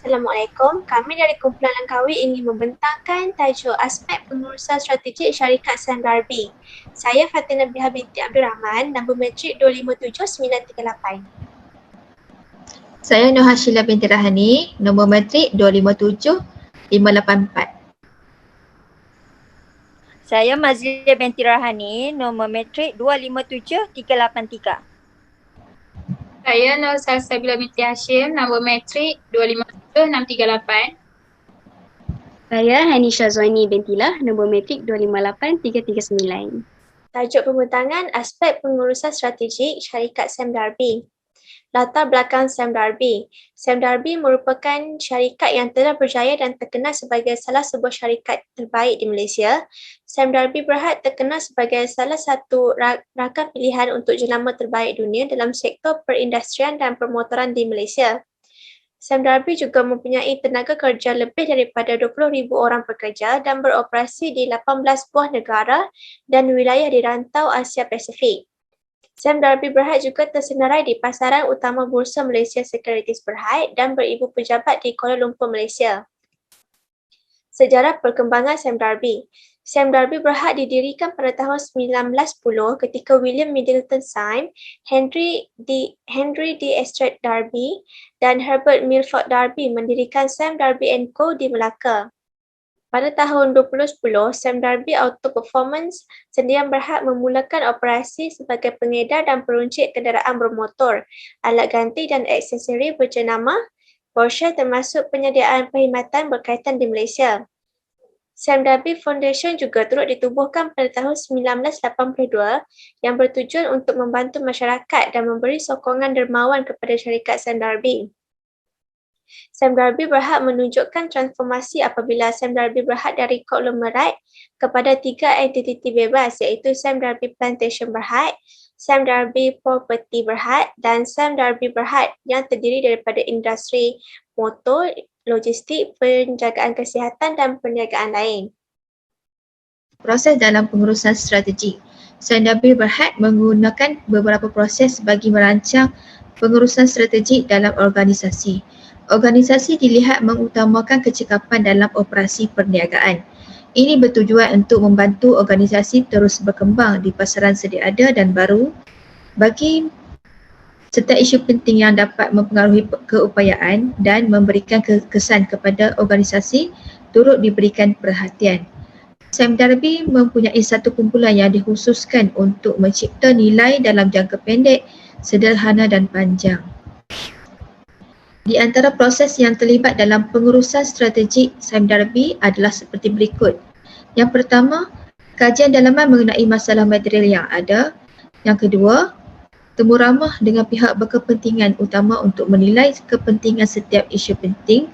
Assalamualaikum. Kami dari kumpulan Langkawi ingin membentangkan tajuk aspek pengurusan strategik syarikat Sam Darby. Saya Fatina Biha binti Abdul Rahman, nombor metrik 257938. Saya Nur Hashila binti Rahani, nombor matrik 257584. Saya Mazlia binti Rahani, nombor matrik 257383. Saya Nur Salsabila binti Hashim, nombor matrik 257638. Saya Hanisha Zuani Bentilah, nombor matrik 258339. Tajuk pembentangan aspek pengurusan strategik syarikat Sam Darby. Latar belakang Sam Darby. Sam Darby merupakan syarikat yang telah berjaya dan terkenal sebagai salah sebuah syarikat terbaik di Malaysia. Sam Darby Berhad terkenal sebagai salah satu rakan pilihan untuk jenama terbaik dunia dalam sektor perindustrian dan permotoran di Malaysia. Sam Darby juga mempunyai tenaga kerja lebih daripada 20,000 orang pekerja dan beroperasi di 18 buah negara dan wilayah di rantau Asia Pasifik. Sam Darby Berhad juga tersenarai di pasaran utama Bursa Malaysia Securities Berhad dan beribu pejabat di Kuala Lumpur, Malaysia. Sejarah perkembangan Sam Darby. Sam Darby Berhad didirikan pada tahun 1910 ketika William Middleton Syme, Henry D. Estrat Darby dan Herbert Milford Darby mendirikan Sam Darby & Co di Melaka. Pada tahun 2010, Sam Darby Auto Performance Sdn Berhad memulakan operasi sebagai pengedar dan peruncit kenderaan bermotor, alat ganti dan aksesori berjenama Porsche termasuk penyediaan perkhidmatan berkaitan di Malaysia. Sam Darby Foundation juga turut ditubuhkan pada tahun 1982 yang bertujuan untuk membantu masyarakat dan memberi sokongan dermawan kepada syarikat Sam Darby. Sam Darby Berhad menunjukkan transformasi apabila Sam Darby Berhad dari konglomerat kepada 3 entiti bebas iaitu Sam Darby Plantation Berhad, Sam Darby Property Berhad dan Sam Darby Berhad yang terdiri daripada industri motor, logistik, penjagaan kesihatan dan perniagaan lain. Proses dalam pengurusan strategi. Sam Darby Berhad menggunakan beberapa proses bagi merancang pengurusan strategik dalam organisasi. Organisasi dilihat mengutamakan kecekapan dalam operasi perniagaan. Ini bertujuan untuk membantu organisasi terus berkembang di pasaran sedia ada dan baru bagi serta isu penting yang dapat mempengaruhi keupayaan dan memberikan kesan kepada organisasi turut diberikan perhatian. Sam Darby mempunyai satu kumpulan yang dikhususkan untuk mencipta nilai dalam jangka pendek, sederhana dan panjang. Di antara proses yang terlibat dalam pengurusan strategik Sam Darby adalah seperti berikut. Yang pertama, kajian dalaman mengenai masalah material yang ada. Yang kedua, temu ramah dengan pihak berkepentingan utama untuk menilai kepentingan setiap isu penting.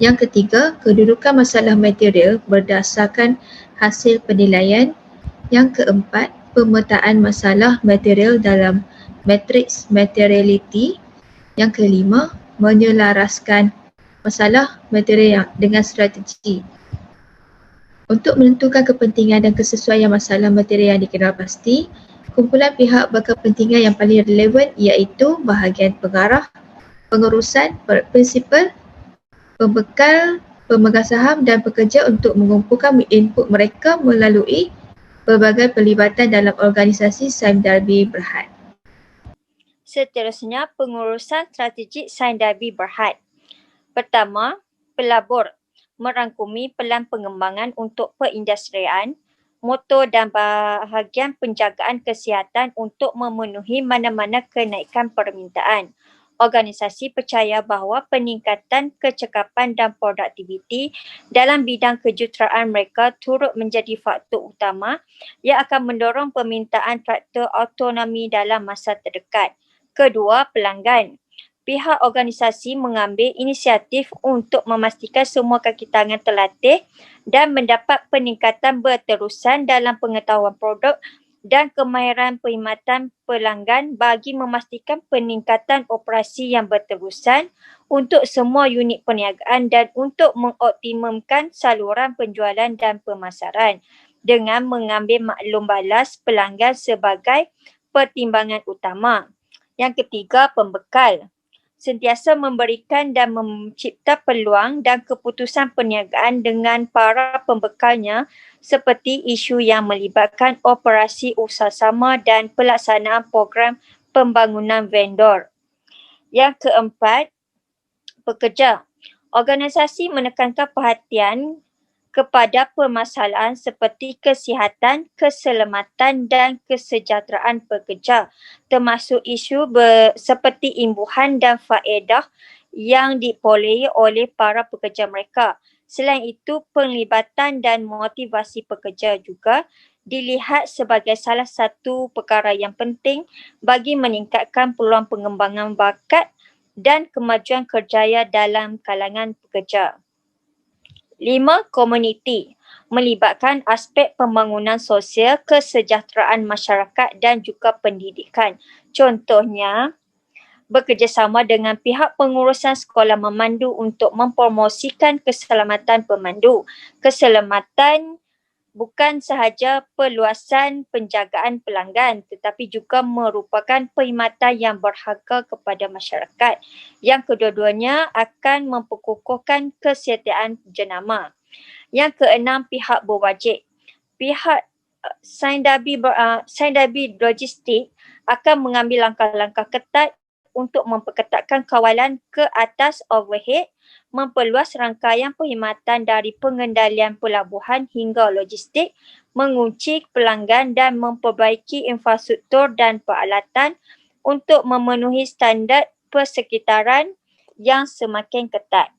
Yang ketiga, kedudukan masalah material berdasarkan hasil penilaian. Yang keempat, pemetaan masalah material dalam matriks materiality. Yang kelima, menyelaraskan masalah material dengan strategi. Untuk menentukan kepentingan dan kesesuaian masalah material yang dikenal pasti, kumpulan pihak berkepentingan yang paling relevan iaitu bahagian pengarah, pengurusan, prinsipal, pembekal, pemegang saham dan pekerja untuk mengumpulkan input mereka melalui pelbagai pelibatan dalam organisasi Sam Darby Berhad. Seterusnya, pengurusan strategik Sam Darby Berhad. Pertama, pelabur merangkumi pelan pengembangan untuk perindustrian, motor dan bahagian penjagaan kesihatan untuk memenuhi mana-mana kenaikan permintaan. Organisasi percaya bahawa peningkatan kecekapan dan produktiviti dalam bidang kejuruteraan mereka turut menjadi faktor utama yang akan mendorong permintaan traktor autonomi dalam masa terdekat. Kedua, pelanggan. Pihak organisasi mengambil inisiatif untuk memastikan semua kaki tangan terlatih dan mendapat peningkatan berterusan dalam pengetahuan produk dan kemahiran perkhidmatan pelanggan bagi memastikan peningkatan operasi yang berterusan untuk semua unit perniagaan dan untuk mengoptimumkan saluran penjualan dan pemasaran dengan mengambil maklum balas pelanggan sebagai pertimbangan utama. Yang ketiga, pembekal. sentiasa memberikan dan mencipta peluang dan keputusan perniagaan dengan para pembekalnya seperti isu yang melibatkan operasi usaha-sama dan pelaksanaan program pembangunan vendor. Yang keempat, pekerja. Organisasi menekankan perhatian kepada permasalahan seperti kesihatan, keselamatan dan kesejahteraan pekerja, termasuk isu seperti imbuhan dan faedah yang diperolehi oleh para pekerja mereka. Selain itu, penglibatan dan motivasi pekerja juga dilihat sebagai salah satu perkara yang penting bagi meningkatkan peluang pengembangan bakat dan kemajuan kerjaya dalam kalangan pekerja. 5. Komuniti melibatkan aspek pembangunan sosial, kesejahteraan masyarakat dan juga pendidikan. Contohnya, bekerjasama dengan pihak pengurusan sekolah memandu untuk mempromosikan keselamatan pemandu. Keselamatan bukan sahaja perluasan penjagaan pelanggan tetapi juga merupakan perkhidmatan yang berharga kepada masyarakat. Yang kedua-duanya akan memperkukuhkan kesetiaan jenama. Yang keenam, pihak berwajib. Pihak Saindabi Logistik akan mengambil langkah-langkah ketat untuk memperketatkan kawalan ke atas overhead, memperluas rangkaian perkhidmatan dari pengendalian pelabuhan hingga logistik, mengunci pelanggan dan memperbaiki infrastruktur dan peralatan untuk memenuhi standard persekitaran yang semakin ketat.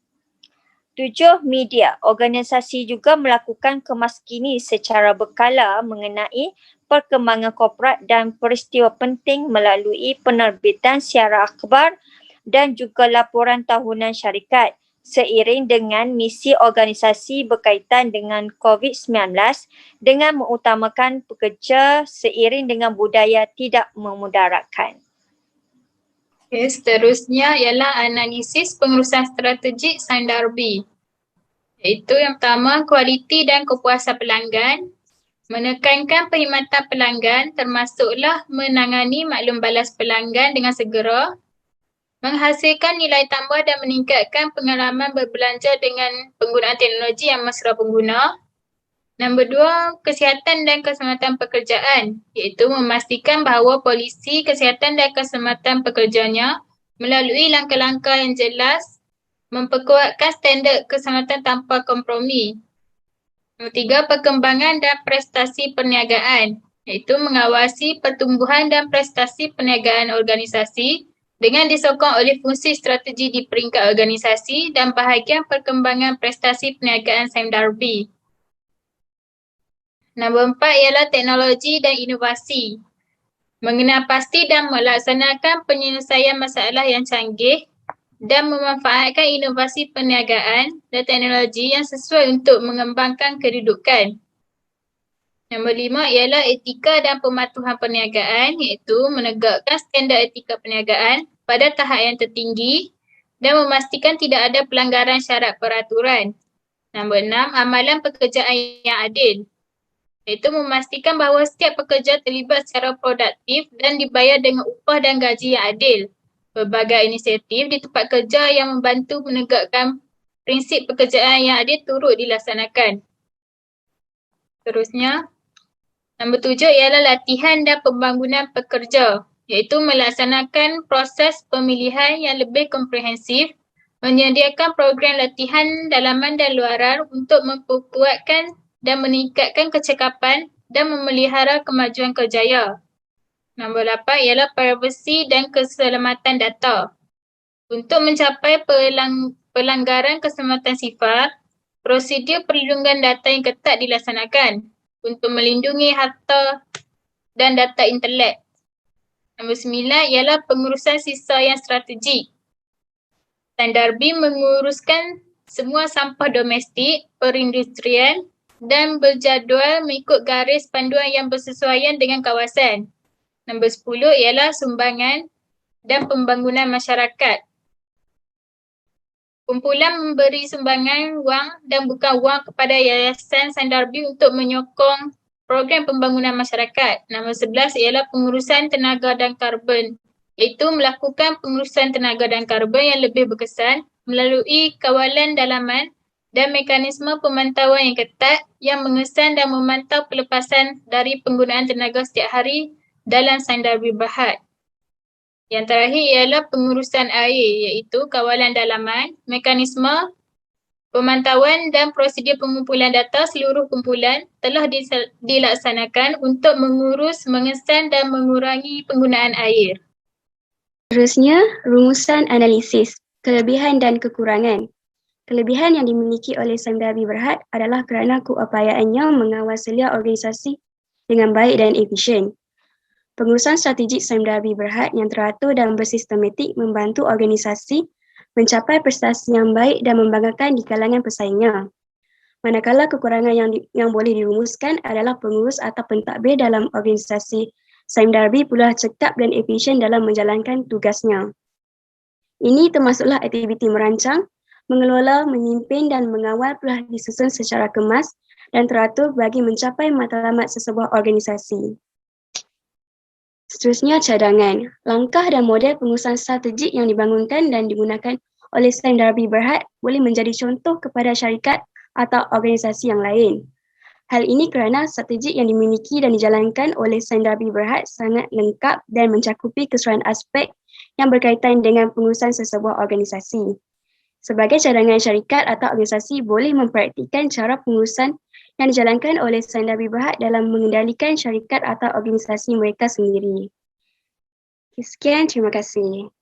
7. Media. Organisasi juga melakukan kemaskini secara berkala mengenai perkembangan korporat dan peristiwa penting melalui penerbitan siaran akhbar dan juga laporan tahunan syarikat seiring dengan misi organisasi berkaitan dengan COVID-19 dengan mengutamakan pekerja seiring dengan budaya tidak memudaratkan. Okay, seterusnya ialah analisis pengurusan strategik Saindabi. Iaitu yang pertama, kualiti dan kepuasan pelanggan. Menekankan perkhidmatan pelanggan termasuklah menangani maklum balas pelanggan dengan segera, menghasilkan nilai tambah dan meningkatkan pengalaman berbelanja dengan penggunaan teknologi yang mesra pengguna. Nombor 2, kesihatan dan keselamatan pekerjaan, iaitu memastikan bahawa polisi kesihatan dan keselamatan pekerjanya melalui langkah-langkah yang jelas memperkuatkan standard keselamatan tanpa kompromi. Nombor 3, perkembangan dan prestasi perniagaan, iaitu mengawasi pertumbuhan dan prestasi perniagaan organisasi dengan disokong oleh fungsi strategi di peringkat organisasi dan bahagian perkembangan prestasi perniagaan Saindabi. Nombor 4 ialah teknologi dan inovasi. Mengenal pasti dan melaksanakan penyelesaian masalah yang canggih dan memanfaatkan inovasi perniagaan dan teknologi yang sesuai untuk mengembangkan kedudukan. Nombor 5 ialah etika dan pematuhan perniagaan, iaitu menegakkan standard etika perniagaan pada tahap yang tertinggi dan memastikan tidak ada pelanggaran syarat peraturan. Nombor 6, amalan pekerjaan yang adil, iaitu memastikan bahawa setiap pekerja terlibat secara produktif dan dibayar dengan upah dan gaji yang adil. Berbagai inisiatif di tempat kerja yang membantu menegakkan prinsip pekerjaan yang adil turut dilaksanakan. Terusnya, nombor 7 ialah latihan dan pembangunan pekerja, iaitu melaksanakan proses pemilihan yang lebih komprehensif, menyediakan program latihan dalaman dan luaran untuk memperkuatkan dan meningkatkan kecekapan dan memelihara kemajuan kerjaya. Nombor 8 ialah privasi dan keselamatan data. Untuk mencapai pelanggaran keselamatan sifar, prosedur perlindungan data yang ketat dilaksanakan untuk melindungi harta dan data intelek. Nombor 9 ialah pengurusan sisa yang strategik. Saindabi menguruskan semua sampah domestik, perindustrian dan berjadual mengikut garis panduan yang bersesuaian dengan kawasan. Nombor 10 ialah sumbangan dan pembangunan masyarakat. Kumpulan memberi sumbangan wang dan bukan wang kepada Yayasan Saindabi untuk menyokong program pembangunan masyarakat. Nombor 11 ialah pengurusan tenaga dan karbon. iaitu melakukan pengurusan tenaga dan karbon yang lebih berkesan melalui kawalan dalaman dan mekanisme pemantauan yang ketat yang mengesan dan memantau pelepasan dari penggunaan tenaga setiap hari dalam Sain Darby Berhad. Yang terakhir ialah pengurusan air, iaitu kawalan dalaman, mekanisme pemantauan dan prosedur pengumpulan data seluruh kumpulan telah dilaksanakan untuk mengurus, mengesan dan mengurangi penggunaan air. Seterusnya, rumusan analisis, kelebihan dan kekurangan. Kelebihan yang dimiliki oleh Sain Darby Berhad adalah kerana keupayaannya mengawal selia organisasi dengan baik dan efisien. Pengurusan strategik Sain Darby Berhad yang teratur dan bersistematik membantu organisasi mencapai prestasi yang baik dan membanggakan di kalangan pesaingnya. Manakala kekurangan yang boleh dirumuskan adalah pengurus atau pentadbir dalam organisasi Sain Darby pula cekap dan efisien dalam menjalankan tugasnya. Ini termasuklah aktiviti merancang, mengelola, memimpin dan mengawal telah disusun secara kemas dan teratur bagi mencapai matlamat sesebuah organisasi. Seterusnya, cadangan. Langkah dan model pengurusan strategik yang dibangunkan dan digunakan oleh Sain Darby Berhad boleh menjadi contoh kepada syarikat atau organisasi yang lain. Hal ini kerana strategik yang dimiliki dan dijalankan oleh Sain Darby Berhad sangat lengkap dan mencakupi keseluruhan aspek yang berkaitan dengan pengurusan sesebuah organisasi. Sebagai cadangan, syarikat atau organisasi boleh mempraktikkan cara pengurusan yang dijalankan oleh Sain Darby Berhad dalam mengendalikan syarikat atau organisasi mereka sendiri. Sekian, terima kasih.